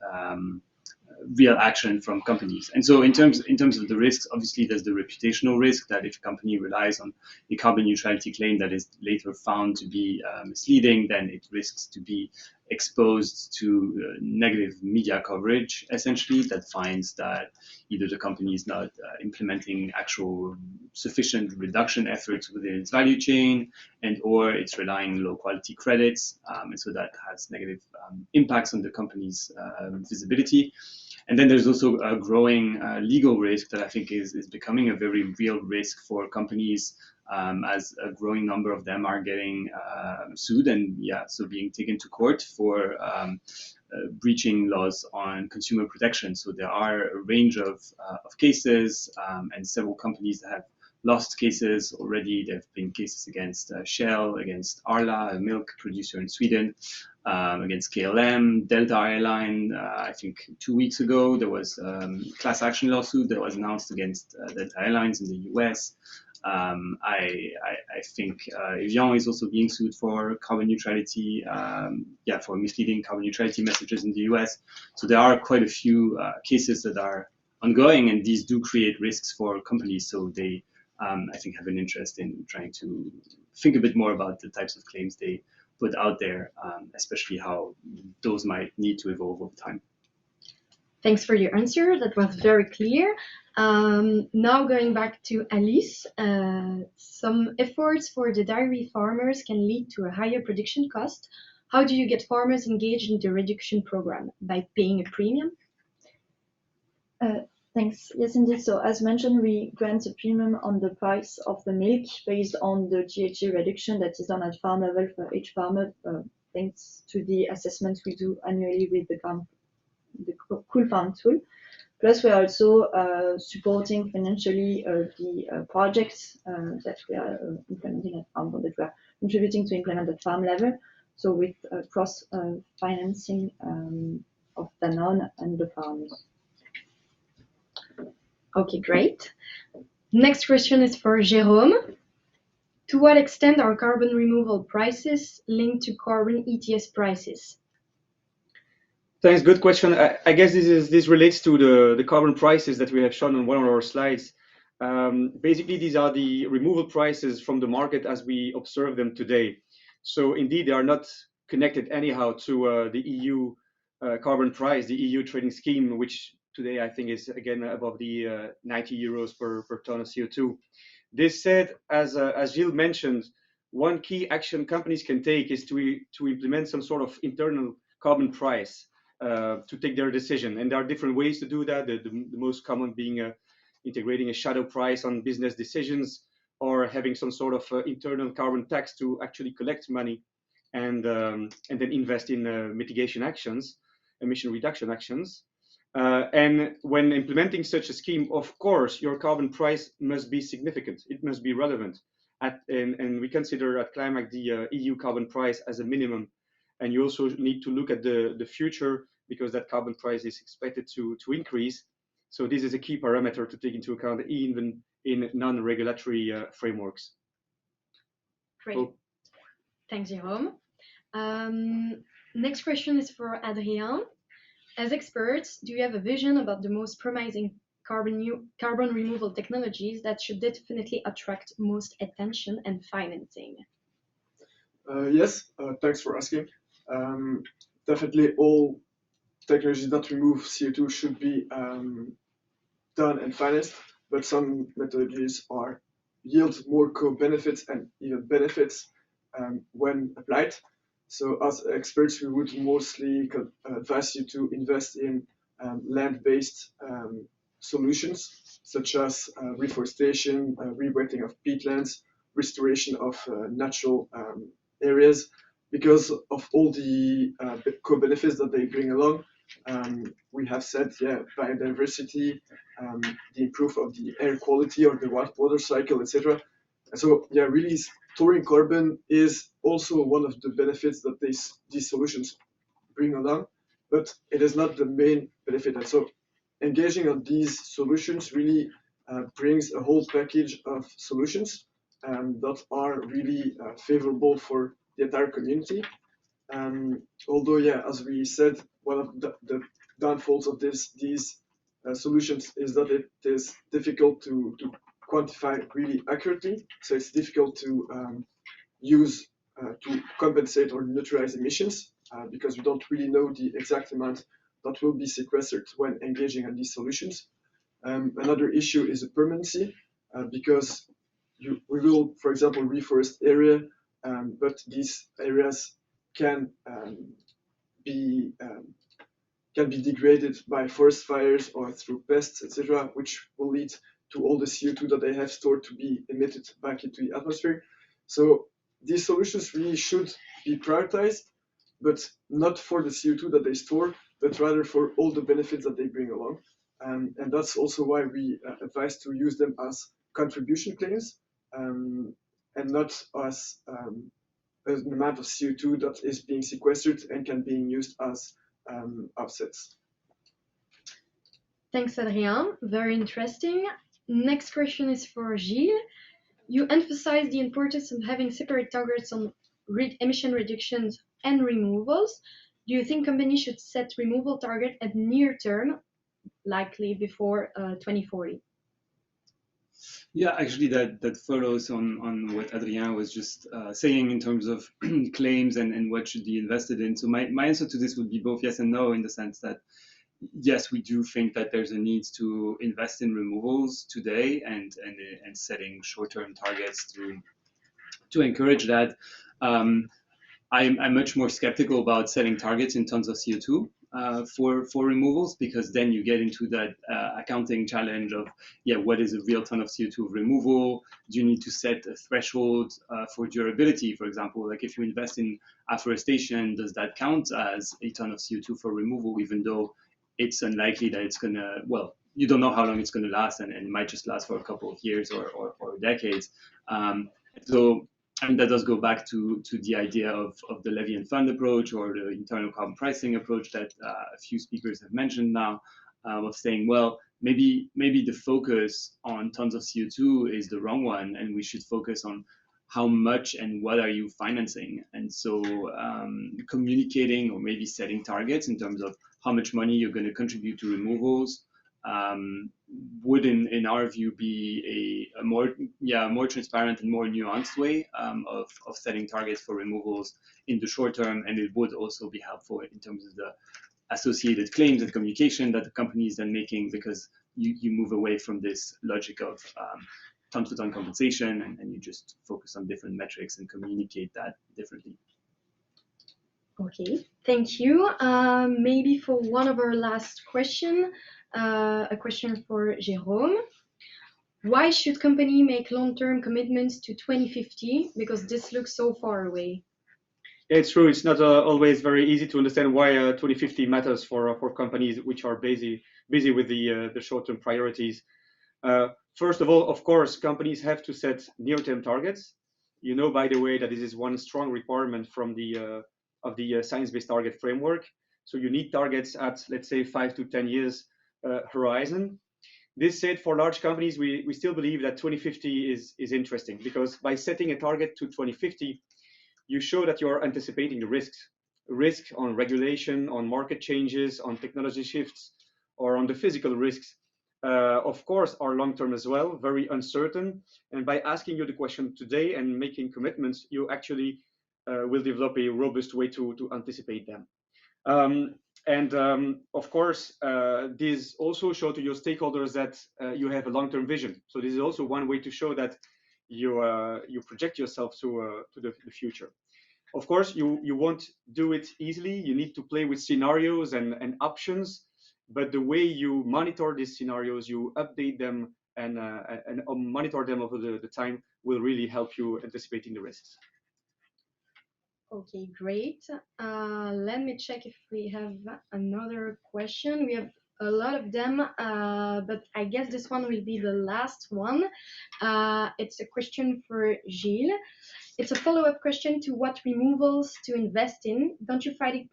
real action from companies. And so in terms of the risks, obviously there's the reputational risk that if a company relies on a carbon neutrality claim that is later found to be misleading, then it risks to be exposed to negative media coverage, essentially, that finds that either the company is not implementing actual sufficient reduction efforts within its value chain, and or it's relying on low quality credits, and so that has negative impacts on the company's visibility. And then there's also a growing legal risk that I think is becoming a very real risk for companies, as a growing number of them are getting sued and so being taken to court for breaching laws on consumer protection. So there are a range of cases, and several companies that have lost cases already. There have been cases against Shell, against Arla, a milk producer in Sweden, against KLM, Delta Airline. I think 2 weeks ago, there was a class action lawsuit that was announced against Delta Airlines in the US. I think Evian is also being sued for carbon neutrality, for misleading carbon neutrality messages in the US. So there are quite a few cases that are ongoing, and these do create risks for companies. So they, I think, have an interest in trying to think a bit more about the types of claims they put out there, especially how those might need to evolve over time. Thanks for your answer. That was very clear. Now going back to Alice, some efforts for the dairy farmers can lead to a higher production cost. How do you get farmers engaged in the reduction program? By paying a premium? Thanks. Yes, indeed. So as mentioned, we grant a premium on the price of the milk based on the GHG reduction that is done at farm level for each farmer, thanks to the assessments we do annually with the Cool Farm tool. Plus, we are also supporting financially the projects that we are implementing at farm, that we are contributing to implement at farm level. So with cross financing of Danone and the farmers. Okay, great. Next question is for Jérôme. To what extent are carbon removal prices linked to carbon ETS prices? Thanks, good question. I guess this relates to the carbon prices that we have shown on one of our slides. Basically, these are the removal prices from the market as we observe them today. So indeed, they are not connected anyhow to the EU carbon price, the EU trading scheme, which today I think is again above the 90 euros per ton of CO2. This said, as Gilles mentioned, one key action companies can take is to implement some sort of internal carbon price to take their decision. And there are different ways to do that. The most common being integrating a shadow price on business decisions, or having some sort of internal carbon tax to actually collect money and then invest in mitigation actions, emission reduction actions. And when implementing such a scheme, of course, your carbon price must be significant. It must be relevant. And we consider at Climac the EU carbon price as a minimum. And you also need to look at the future, because that carbon price is expected to increase. So this is a key parameter to take into account even in non-regulatory frameworks. Great. Cool. Thanks, Jérôme. Next question is for Adrien. As experts, do you have a vision about the most promising carbon removal technologies that should definitely attract most attention and financing? Yes, thanks for asking. Definitely all technologies that remove CO2 should be done and financed, but some methodologies yield more co-benefits and even benefits when applied. So as experts, we would mostly advise you to invest in land-based solutions, such as reforestation, rewetting of peatlands, restoration of natural areas, because of all the co-benefits that they bring along. We have said, biodiversity, the improvement of the air quality or the water cycle, etc. So really storing carbon is also one of the benefits that these solutions bring along, but it is not the main benefit. And so engaging on these solutions really brings a whole package of solutions that are really favorable for the entire community. Although, as we said, one of the downfalls of these solutions is that it is difficult to quantify really accurately. So it's difficult to use to compensate or neutralize emissions because we don't really know the exact amount that will be sequestered when engaging on these solutions. Another issue is the permanency because we will, for example, reforest area, but these areas can be degraded by forest fires or through pests, etc., which will lead to all the CO2 that they have stored to be emitted back into the atmosphere. So these solutions really should be prioritized, but not for the CO2 that they store, but rather for all the benefits that they bring along. And that's also why we advise to use them as contribution claims and not as an amount of CO2 that is being sequestered and can be used as offsets. Thanks, Adrien. Very interesting. Next question is for Gilles. You emphasize the importance of having separate targets on emission reductions and removals. Do you think companies should set removal target at near term, likely before 2040? Yeah, actually, that follows on what Adrien was just saying in terms of claims and what should be invested in. So my answer to this would be both yes and no, in the sense that yes, we do think that there's a need to invest in removals today and setting short-term targets to encourage that. I'm much more skeptical about setting targets in tons of CO2 for removals, because then you get into that accounting challenge of, what is a real ton of CO2 removal? Do you need to set a threshold for durability, for example? Like if you invest in afforestation, does that count as a ton of CO2 for removal, even though it's unlikely that it's going to, you don't know how long it's going to last, and it might just last for a couple of years or decades. And that does go back to the idea of the levy and fund approach, or the internal carbon pricing approach that a few speakers have mentioned now, of saying, maybe the focus on tons of CO2 is the wrong one, and we should focus on how much and what are you financing. And so communicating or maybe setting targets in terms of how much money you're going to contribute to removals would, in our view, be a more transparent and more nuanced way of setting targets for removals in the short term. And it would also be helpful in terms of the associated claims and communication that the company is then making, because you move away from this logic of ton-to-ton compensation, and you just focus on different metrics and communicate that differently. Okay, thank you. Maybe for one of our last question, a question for Jérôme. Why should company make long-term commitments to 2050? Because this looks so far away. Yeah, it's true. It's not always very easy to understand why 2050 matters for companies which are busy with the short-term priorities. First of all, of course, companies have to set near-term targets. You know, by the way, that this is one strong requirement from the science-based target framework. So you need targets at, let's say, 5 to 10 years horizon. This said, for large companies, we still believe that 2050 is interesting, because by setting a target to 2050, you show that you're anticipating the risks, risk on regulation, on market changes, on technology shifts, or on the physical risks. Of course, are long-term as well, very uncertain. And by asking you the question today and making commitments, you actually will develop a robust way to anticipate them. Of course, this also show to your stakeholders that you have a long-term vision. So this is also one way to show that you project yourself to the future. Of course, you won't do it easily. You need to play with scenarios and options, but the way you monitor these scenarios, you update them and monitor them over the time will really help you anticipating the risks. Okay, great. Let me check if we have another question. We have a lot of them, but I guess this one will be the last one. It's a question for Gilles. It's a follow-up question to what removals to invest in. Don't you find it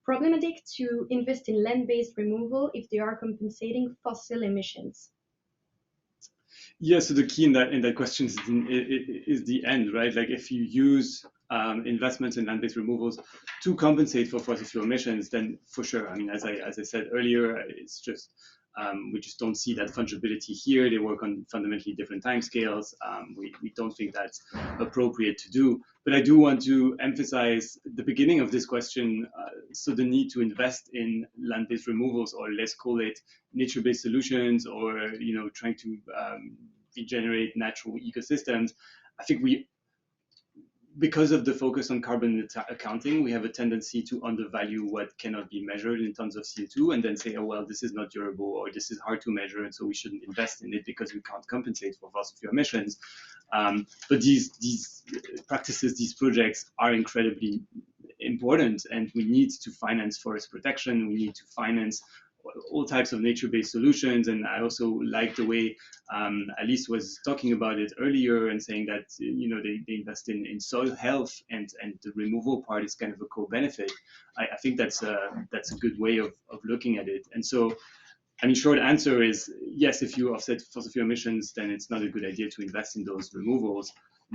problematic to invest in land-based removal if they are compensating fossil emissions? Yeah, so the key in that question is the end, right? Like if you use investments in land-based removals to compensate for fossil fuel emissions, then for sure. I mean, as I said earlier, it's just we just don't see that fungibility here. They work on fundamentally different timescales. We don't think that's appropriate to do. But I do want to emphasize the beginning of this question. So the need to invest in land-based removals, or let's call it nature-based solutions, or trying to regenerate natural ecosystems. I think because of the focus on carbon accounting, we have a tendency to undervalue what cannot be measured in terms of CO2, and then say, oh, well, this is not durable, or this is hard to measure, and so we shouldn't invest in it because we can't compensate for fossil fuel emissions. But these practices, these projects are incredibly important, and we need to finance forest protection. We need to finance all types of nature-based solutions. And I also like the way Alice was talking about it earlier, and saying that they invest in soil health, and the removal part is kind of a co-benefit. I think that's a good way of looking at it. And so, I mean, short answer is yes, if you offset fossil fuel emissions, then it's not a good idea to invest in those removals.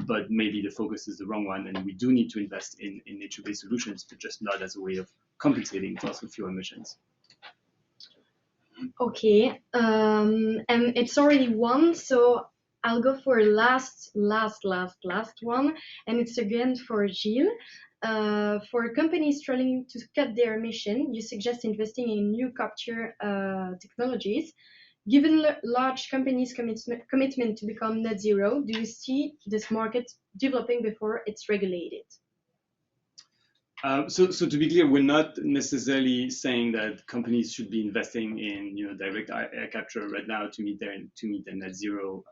But maybe the focus is the wrong one, and we do need to invest in nature-based solutions, but just not as a way of compensating fossil fuel emissions. Okay, and it's already one, so I'll go for last one, and it's again for Gilles. For companies struggling to cut their emission, you suggest investing in new capture technologies. Given large companies' commitment to become net zero, do you see this market developing before it's regulated? So to be clear, we're not necessarily saying that companies should be investing in direct air capture right now to meet their net zero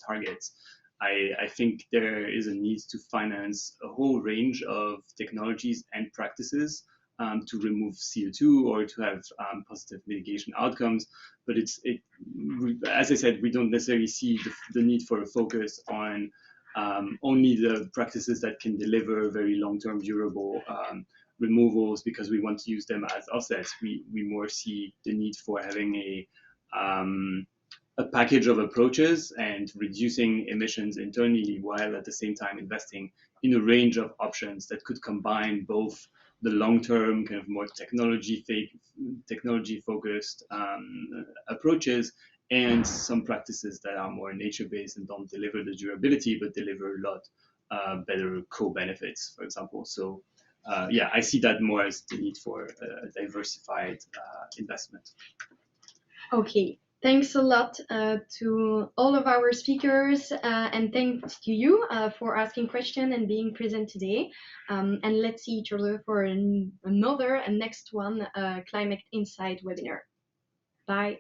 targets. I think there is a need to finance a whole range of technologies and practices to remove CO2 or to have positive mitigation outcomes. But as I said, we don't necessarily see the need for a focus on only the practices that can deliver very long-term durable removals, because we want to use them as offsets. We more see the need for having a package of approaches and reducing emissions internally, while at the same time investing in a range of options that could combine both the long-term kind of more technology-focused approaches, and some practices that are more nature-based and don't deliver the durability, but deliver a lot better co-benefits, for example. So yeah, I see that more as the need for a diversified investment. Okay, thanks a lot to all of our speakers, and thanks to you for asking questions and being present today. And let's see each other for another and next one, Climate Insight webinar. Bye.